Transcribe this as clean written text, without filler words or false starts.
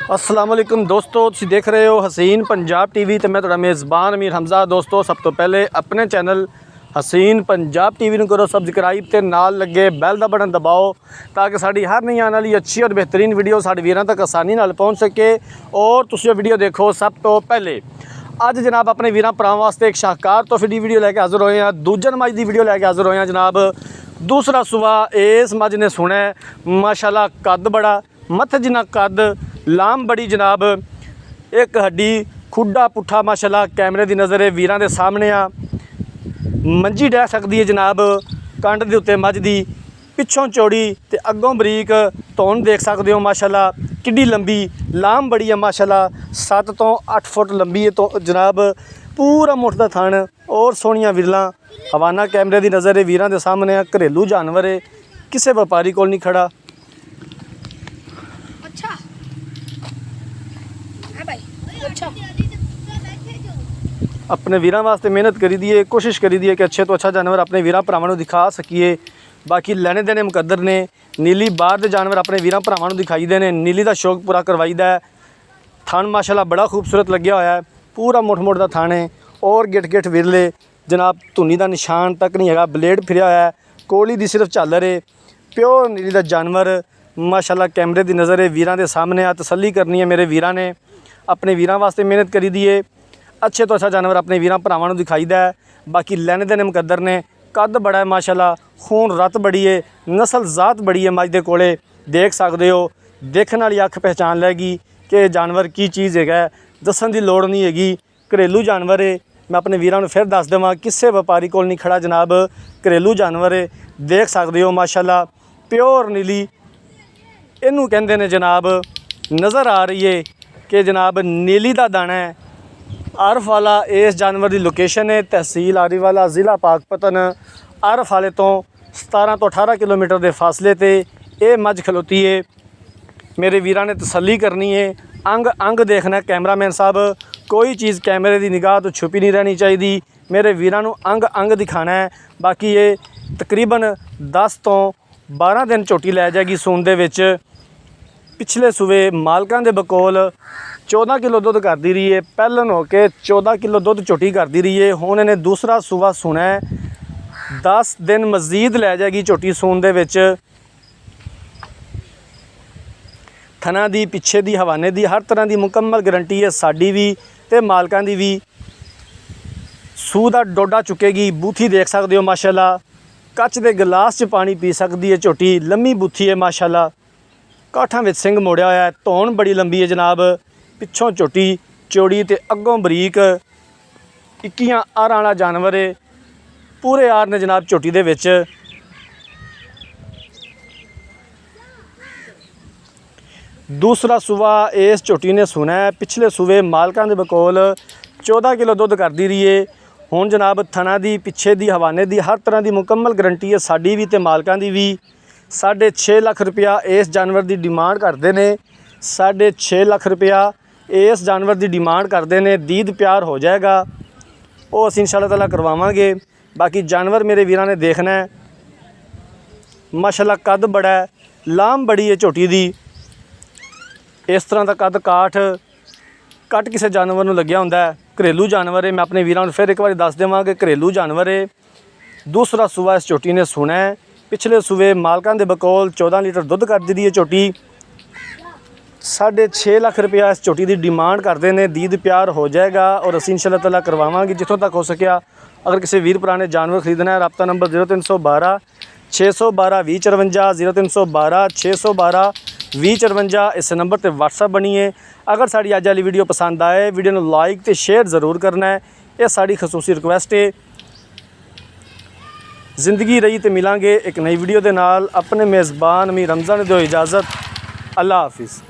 अस्सलाम वालेकुम दोस्तों, तुसीं देख रहे हो हसीन पंजाब टीवी तो मैं तुहाडा मेज़बान अमीर हमजा। दोस्तों सब तो पहले अपने चैनल हसीन पंजाब टीवी नूं करो सबसक्राइब ते नाल लगे बैल दा बटन दबाओ ताकि साडी हर नई आने वाली अच्छी और बेहतरीन वीडियो साडे वीरां तक आसानी नाल पहुँच सके और तुसीं वीडियो देखो सब तो पहले। अज जनाब अपने वीरां भरावां वास्ते एक शाहकार तोहफे दी वीडियो लैके हाज़र होए हैं। दूजन मज की वीडियो लैके हाज़र होए हैं जनाब। दूसरा सुबह इस मज ने सुना माशाल्लाह, कद बड़ा, मत्थ जिन्ना कद, लाम बड़ी जनाब, एक हड्डी, खुड्डा पुट्ठा माशाल्लाह कैमरे की नज़र है वीरां दे सामने आ। मंजी डह सकती है जनाब कंड दे उत्ते मझ दी, पिछों चौड़ी ते अगों बरीक धौन देख सकते हो माशाल्लाह, किड्डी लंबी, लाम बड़ी है माशाल्लाह, 7 तो 8 फुट लंबी है तो जनाब, पूरा मुठ दा थण और सोहणियां विरलां। हवाना कैमरे की नज़र है वीरां दे सामने आ। घरेलू जानवर है, किसी व्यापारी कोल नहीं खड़ा। अपने वीरां वास्ते मेहनत करी दी है, कोशिश करी दी है कि अच्छे तो अच्छा जानवर अपने वीरां भरावां नूं दिखा सकीए। बाकी लैने देने मुकद्दर ने। नीली बाहर दे जानवर अपने वीरां भरावां नूं दिखाई दे ने, नीली दा शौक पूरा करवाईदा है। थण माशाल्लाह बड़ा खूबसूरत लग्या होया है, पूरा मुठ दा थण है और गिट गिट विरले जनाब, धुनी दा निशान तक नहीं है, ब्लेड फिरिया होया है, कोली दी सिर्फ झालर है। प्योर नीली दा जानवर माशाल्लाह कैमरे की नज़र है वीरां दे सामने आ। तसल्ली करनी है मेरे वीरां ने, अपने वीरां वास्ते मेहनत करी दी है। अच्छे तो अच्छा जानवर अपने वीरां भरावां नूं दिखाईदा है। बाकी लैने देने मुकद्दर ने। कद बड़ा है माशाल्लाह, खून रत बड़ी है, नस्ल जात बड़ी है मज दे कोले, देख सकते हो। देखने वाली अख पहचान लैगी कि जानवर की चीज़ है, दसन की लोड़ नहीं हैगी। घरेलू जानवर है, मैं अपने वीरां नूं फिर दस देवां, किसी व्यापारी कोल नहीं खड़ा जनाब। घरेलू जानवर है, देख सकते हो माशाल्लाह, प्योर नीली इनू कहंदे ने जनाब। नज़र आ रही है कि जनाब नीली दा दाना है। आरफ वाला इस जानवर की लोकेशन है तहसील आरीवाला, ज़िला पाकपतन। आरफ वाले तो 17 तो 18 किलोमीटर के फासले ते ये मझ खलोती है। मेरे वीरां ने तसल्ली करनी है, अंग अंग देखना कैमरामैन साहब, कोई चीज़ कैमरे की निगाह तो छुपी नहीं रहनी चाहिए। मेरे वीरां नूं अंग अंग दिखाना है। बाकी ये तकरीबन 10 तो 12 दिन झोटी लै जाएगी सून दे विच। पिछले सूबे मालकां दे बकोल 14 किलो दुध करती रही है, पहलन होके 14 किलो दुध झोटी करती रही है। हुण इन्हें दूसरा सूबा सुना है, 10 दिन मजीद लै जाएगी झोटी सून दे विच। थना दी, पिछे दी, हवाने दी हर तरह की मुकम्मल गारंटी है साडी भी ते मालकां दी भी। सूह दा डोडा चुकेगी, बूथी देख सकते हो माशाल्लाह, कच दे गिलास च पानी पी सकती है झोटी। लम्मी बूथी है माशाल्लाह, काठां विच सिंह मोड़िया होया है, धौन बड़ी लंबी है जनाब, पिछों झोटी चौड़ी ते अगों बरीक। 21 आरां वाला जानवर है, पूरे आर ने जनाब झोटी दे विच। दूसरा सूबा इस झोटी ने सुना है। पिछले सूबे मालकां दे बकोल 14 किलो दुध करती रही है। हुण जनाब थना दी, पिछे दी, हवाने दी हर तरह की मुकम्मल गारंटी है साडी भी ते मालकां दी भी। 6.5 लाख रुपया इस जानवर की डिमांड करते हैं। 6.5 लाख रुपया इस जानवर की डिमांड करते हैं। दीद प्यार हो जाएगा, वो असीं इंशाअल्लाह ताला करवावांगे। बाकी जानवर मेरे वीरां ने देखना है माशाल्लाह, कद बड़ा है, लाम बड़ी है झोटी दी। इस तरह का कद काठ कट किसी जानवर नूं लग्या हुंदा है। घरेलू जानवर है, मैं अपने वीरां नूं फिर एक बार दस देवां कि घरेलू जानवर है। दूसरा सूबा इस झोटी ने सुना है। पिछले सूबे मालकां दे बकोल 14 लीटर दुध कर दी है झोटी। 6.5 लाख रुपया इस झोटी की डिमांड करते हैं। दीद प्यार हो जाएगा और असीं इंशाअल्लाह ताला करवावांगे जितों तक हो सकिया। अगर किसी वीर भरा ने जानवर खरीदना है, रब्ता नंबर 0312 612 2054, 0312 612 2054 इस नंबर पर व्हाट्सअप बनी है। अगर साड़ी अज वाली वीडियो पसंद आए, वीडियो को लाइक तो शेयर ज़रूर करना है, यह साड़ी खसूसी रिक्वेस्ट है। जिंदगी रही तो मिलांगे एक नई वीडियो के नाल। अपने मेज़बान अमीर हमजा ने दो इजाज़त। अल्लाह हाफिज़।